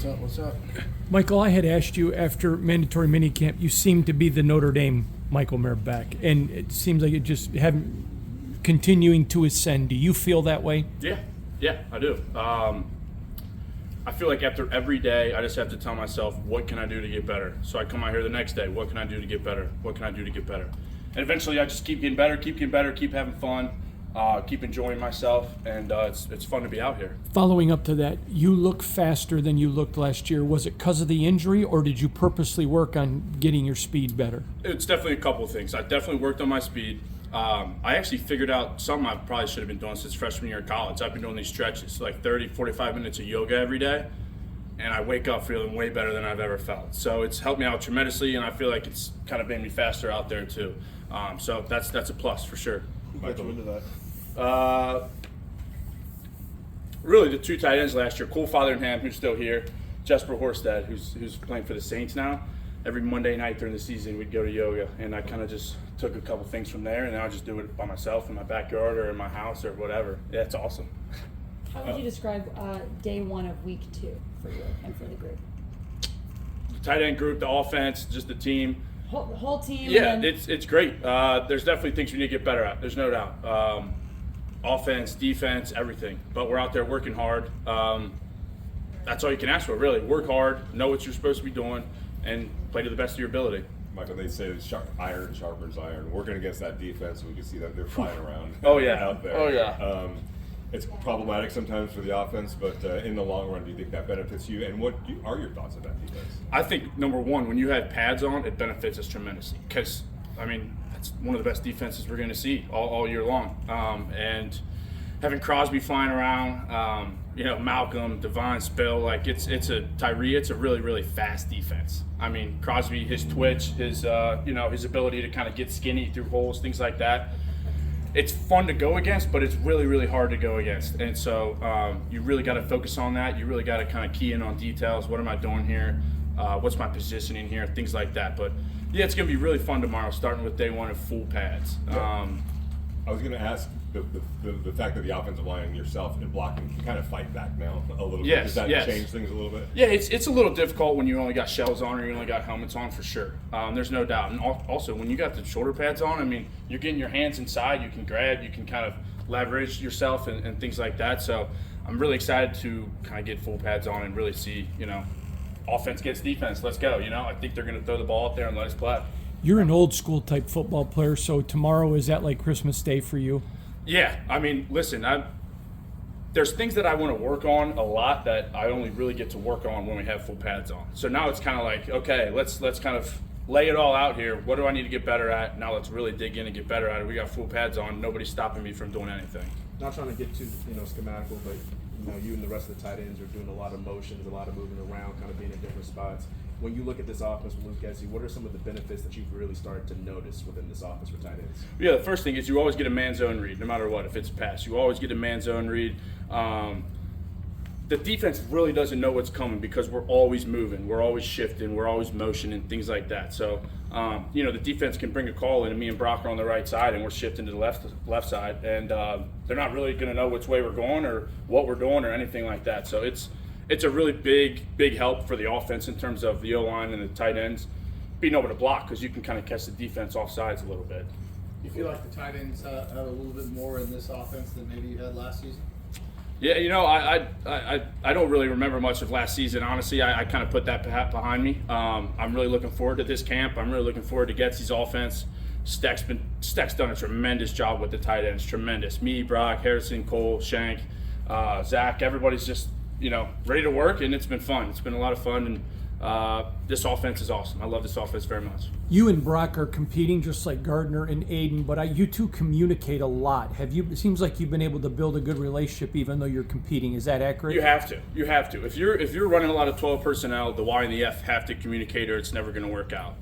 What's up? Michael, I had asked you after mandatory minicamp, you seemed to be the Notre Dame Michael Merbeck, and it seems like it just haven't continuing to ascend. Do you feel that way? Yeah, I do. I feel like after every day, I just have to tell myself, what can I do to get better? So I come out here the next day, what can I do to get better? What can I do to get better? And eventually I just keep getting better, keep having fun, keep enjoying myself, and it's fun to be out here. Following up to that, you look faster than you looked last year. Was it because of the injury, or did you purposely work on getting your speed better? It's definitely a couple of things. I definitely worked on my speed. I actually figured out something I probably should have been doing since freshman year of college. I've been doing these stretches, like 30, 45 minutes of yoga every day, and I wake up feeling way better than I've ever felt. So it's helped me out tremendously, and I feel like it's kind of made me faster out there too. So that's a plus for sure. Who got you into that? Really, the two tight ends last year, Cole Fotheringham, who's still here, Jesper Horsted, who's playing for the Saints now. Every Monday night during the season, we'd go to yoga, and I kind of just took a couple things from there, and now I just do it by myself in my backyard or in my house or whatever. Yeah, it's awesome. How would you describe day one of week 2 for you and for the group? The tight end group, the offense, just the team. The whole team? Yeah, it's great. There's definitely things we need to get better at. There's no doubt. Offense, defense, everything. But we're out there working hard. That's all you can ask for, really. Work hard, know what you're supposed to be doing, and play to the best of your ability. Michael, they say iron sharpens iron. Working against that defense, we can see that they're flying around. Oh yeah, out there. Oh yeah. It's problematic sometimes for the offense, but in the long run, do you think that benefits you? And what are your thoughts on that defense? I think number one, when you have pads on, it benefits us tremendously because, I mean, that's one of the best defenses we're going to see all year long. And having Crosby flying around, Malcolm, Devon, Spill, like it's a Tyree. It's a really, really fast defense. I mean, Crosby, his twitch, his ability to kind of get skinny through holes, things like that. It's fun to go against, but it's really, really hard to go against. And so you really got to focus on that. You really got to kind of key in on details. What am I doing here? What's my positioning here? Things like that. But yeah, it's going to be really fun tomorrow, starting with day one of full pads. I was going to ask the fact that the offensive line and yourself in blocking can kind of fight back now a little bit. Does that change things a little bit? Yeah, it's a little difficult when you only got shells on or you only got helmets on for sure. There's no doubt. And also, when you got the shoulder pads on, I mean, you're getting your hands inside. You can grab. You can kind of leverage yourself and things like that. So I'm really excited to kind of get full pads on and really see, offense gets defense. Let's go. I think they're going to throw the ball out there and let us play. You're an old school type football player, so tomorrow, is that like Christmas Day for you? Yeah, I mean, listen, there's things that I want to work on a lot that I only really get to work on when we have full pads on. So now it's kind of like, okay, let's kind of lay it all out here. What do I need to get better at? Now let's really dig in and get better at it. We got full pads on. Nobody's stopping me from doing anything. Not trying to get too schematical, but you and the rest of the tight ends are doing a lot of motions, a lot of moving around, kind of being in different spots. When you look at this offense with Luke Gessie, what are some of the benefits that you've really started to notice within this offense for tight ends? Yeah, the first thing is you always get a man zone read, no matter what. If it's a pass, you always get a man zone read. The defense really doesn't know what's coming because we're always moving, we're always shifting, we're always motioning, things like that. So, the defense can bring a call in, and me and Brock are on the right side, and we're shifting to the left side, and they're not really going to know which way we're going or what we're doing or anything like that. So it's a really big help for the offense in terms of the O-line and the tight ends being able to block because you can kind of catch the defense off sides a little bit. You feel like the tight ends have a little bit more in this offense than maybe you had last season? Yeah, I don't really remember much of last season. Honestly, I kind of put that behind me. I'm really looking forward to this camp. I'm really looking forward to Getsie's offense. Steck's done a tremendous job with the tight ends. Tremendous. Me, Brock, Harrison, Cole, Shank, Zach. Everybody's just ready to work, and it's been fun. It's been a lot of fun, and this offense is awesome. I love this offense very much. You and Brock are competing just like Gardner and Aiden, but you two communicate a lot. It seems like you've been able to build a good relationship even though you're competing. Is that accurate? You have to. If you're running a lot of 12 personnel, the Y and the F have to communicate or it's never going to work out.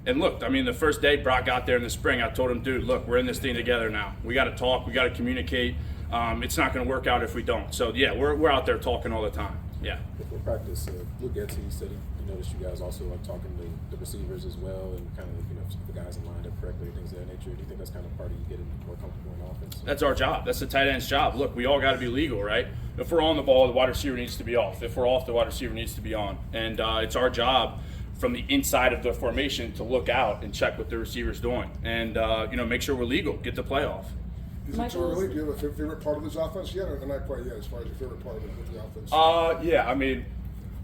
And look, I mean, the first day Brock got there in the spring, I told him, dude, look, we're in this thing together now. We got to talk. We got to communicate. It's not going to work out if we don't. So, yeah, we're out there talking all the time. Yeah. Before practice, Luke Gessie said he noticed you guys also like talking to the receivers as well and kind of, if the guys are lined up correctly and things of that nature. Do you think that's kind of part of you getting more comfortable in offense? That's our job. That's the tight end's job. Look, we all got to be legal, right? if we're on the ball, the wide receiver needs to be off. If we're off, the wide receiver needs to be on. And it's our job from the inside of the formation to look out and check what the receiver's doing, and make sure we're legal, get the play off. Is it too early? Do you have a favorite part of this offense yet, or not quite yet? As far as your favorite part of it with the offense? Yeah, I mean,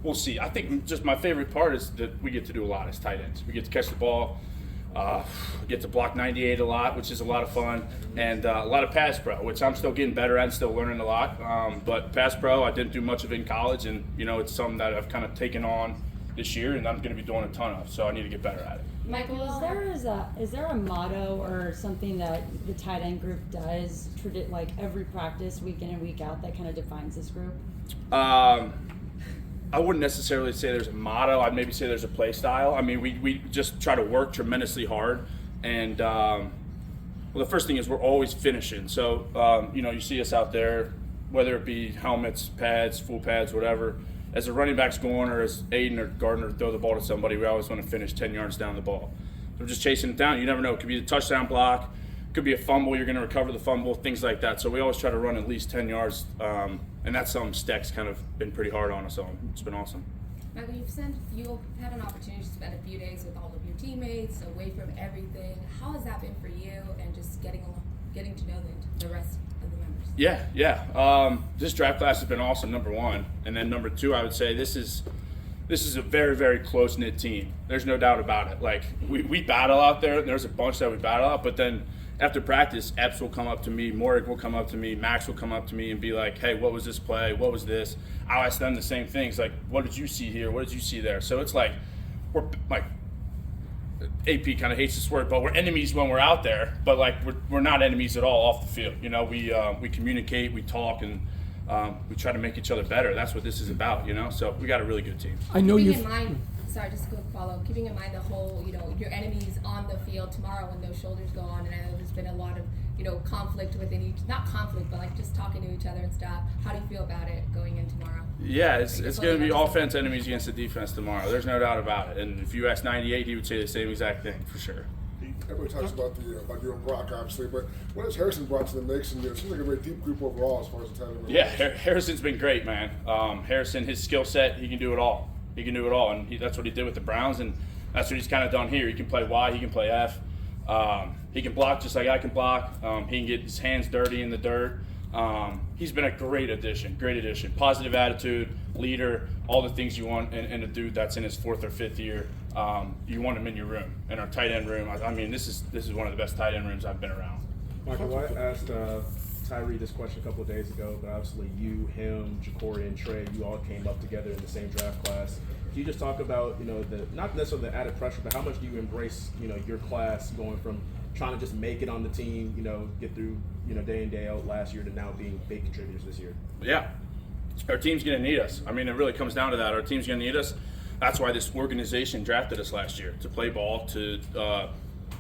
we'll see. I think just my favorite part is that we get to do a lot as tight ends. We get to catch the ball, we get to block 98 a lot, which is a lot of fun, and a lot of pass pro, which I'm still getting better at and still learning a lot. But pass pro, I didn't do much of it in college, and it's something that I've kind of taken on this year, and I'm going to be doing a ton of. So I need to get better at it. Michael, is there a motto or something that the tight end group does, like every practice, week in and week out, that kind of defines this group? I wouldn't necessarily say there's a motto. I'd maybe say there's a play style. I mean, we just try to work tremendously hard, and the first thing is we're always finishing. So you see us out there, whether it be helmets, pads, full pads, whatever. As a running back's going, or as Aiden or Gardner throw the ball to somebody, we always want to finish 10 yards down the ball. So we're just chasing it down. You never know. It could be a touchdown block. It could be a fumble. You're going to recover the fumble, things like that. So we always try to run at least 10 yards, and that's something Steck's kind of been pretty hard on us on. It's been awesome. Michael, you've had an opportunity to spend a few days with all of your teammates, away from everything. How has that been for you, and just getting to know the rest of the members? Yeah. This draft class has been awesome, number one. And then number two, I would say this is a very, very close-knit team. There's no doubt about it. Like, we battle out there. There's a bunch that we battle out. But then after practice, Epps will come up to me, Morik will come up to me, Max will come up to me and be like, hey, what was this play? What was this? I'll ask them the same things. Like, what did you see here? What did you see there? So it's like, we're like, AP kind of hates this word, but we're enemies when we're out there. But like we're not enemies at all off the field. We communicate, we talk, and we try to make each other better. That's what this is about. So we got a really good team. I know Keeping in mind, sorry, just a quick follow. Keeping in mind the whole, your enemies on the field tomorrow when those shoulders go on, and I know there's been a lot of, conflict within each, not conflict, but like just talking to each other and stuff. How do you feel about it going in tomorrow? Yeah, it's going to be offense enemies against the defense tomorrow. There's no doubt about it. And if you ask 98, he would say the same exact thing for sure. Everybody talks about you and Brock, obviously, but what has Harrison brought to the mix? And it seems like a very deep group overall as far as the tight end. Yeah, Harrison's been great, man. Harrison, his skill set, he can do it all. And that's what he did with the Browns, and that's what he's kind of done here. He can play Y, he can play F. He can block just like I can block. He can get his hands dirty in the dirt. He's been a great addition. Positive attitude, leader, all the things you want in a dude that's in his 4th or 5th year. You want him in your room, in our tight end room. I mean, this is one of the best tight end rooms I've been around. Michael, I asked Tyree this question a couple of days ago, but obviously you, him, Ja'Cory, and Trey, you all came up together in the same draft class. Can you just talk about, not necessarily the added pressure, but how much do you embrace, your class going from trying to just make it on the team, get through, day in, day out last year to now being big contributors this year? Yeah. Our team's going to need us. I mean, it really comes down to that. Our team's going to need us. That's why this organization drafted us last year, to play ball, to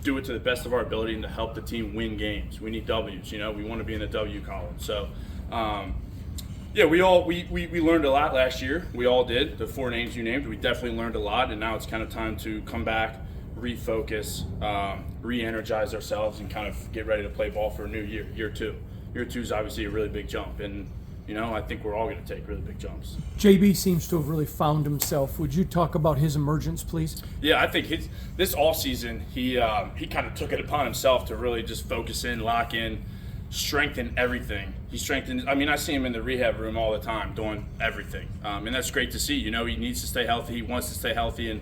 do it to the best of our ability, and to help the team win games. We need W's, we want to be in the W column. So, yeah, we learned a lot last year. We all did. The 4 names you named, we definitely learned a lot, and now it's kind of time to come back, refocus, re-energize ourselves, and kind of get ready to play ball for a new year, year 2. Year 2 is obviously a really big jump, and I think we're all going to take really big jumps. JB seems to have really found himself. Would you talk about his emergence, please? Yeah, I think this offseason, he kind of took it upon himself to really just focus in, lock in, strengthen everything. He strengthened. I mean, I see him in the rehab room all the time doing everything, and that's great to see. He needs to stay healthy. He wants to stay healthy, and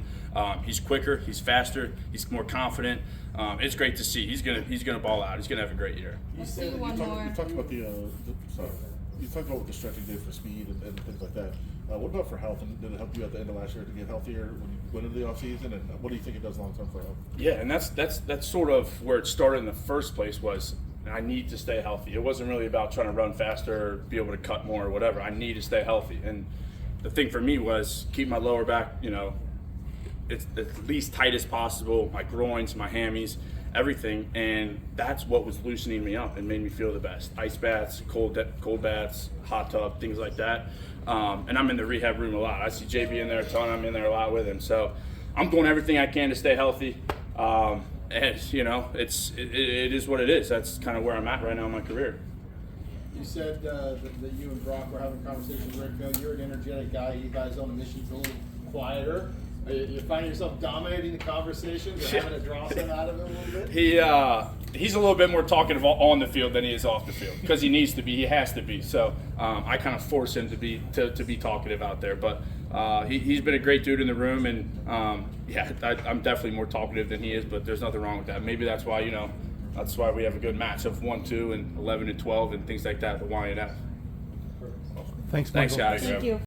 he's quicker, he's faster, he's more confident. It's great to see. He's gonna ball out. He's gonna have a great year. You talked about you talked about what the stretching did for speed and things like that. What about for health? And did it help you at the end of last year to get healthier when you went into the offseason? And what do you think it does long term for health? Yeah, and that's sort of where it started in the first place. Was I need to stay healthy. It wasn't really about trying to run faster or be able to cut more or whatever. I need to stay healthy. And the thing for me was keep my lower back, it's at least tight as possible, my groins, my hammies, everything, and that's what was loosening me up and made me feel the best. Ice baths, cold baths, hot tub, things like that. And I'm in the rehab room a lot. I see JB in there a ton. I'm in there a lot with him. So I'm doing everything I can to stay healthy. And it is what it is. That's kind of where I'm at right now in my career. You said that you and Brock were having conversations. Rick, you're an energetic guy. You guys on the mission's a little quieter. You're finding yourself dominating the conversations or having to draw some out of it a little bit? He's a little bit more talkative on the field than he is off the field because he needs to be. He has to be. So I kind of force him to be talkative out there. But he's been a great dude in the room, and I'm definitely more talkative than he is. But there's nothing wrong with that. Maybe that's why that's why we have a good match of 1-2 and 11 and 12 and things like that. The YNF. Thanks, Michael. Thanks, guys. Thank you.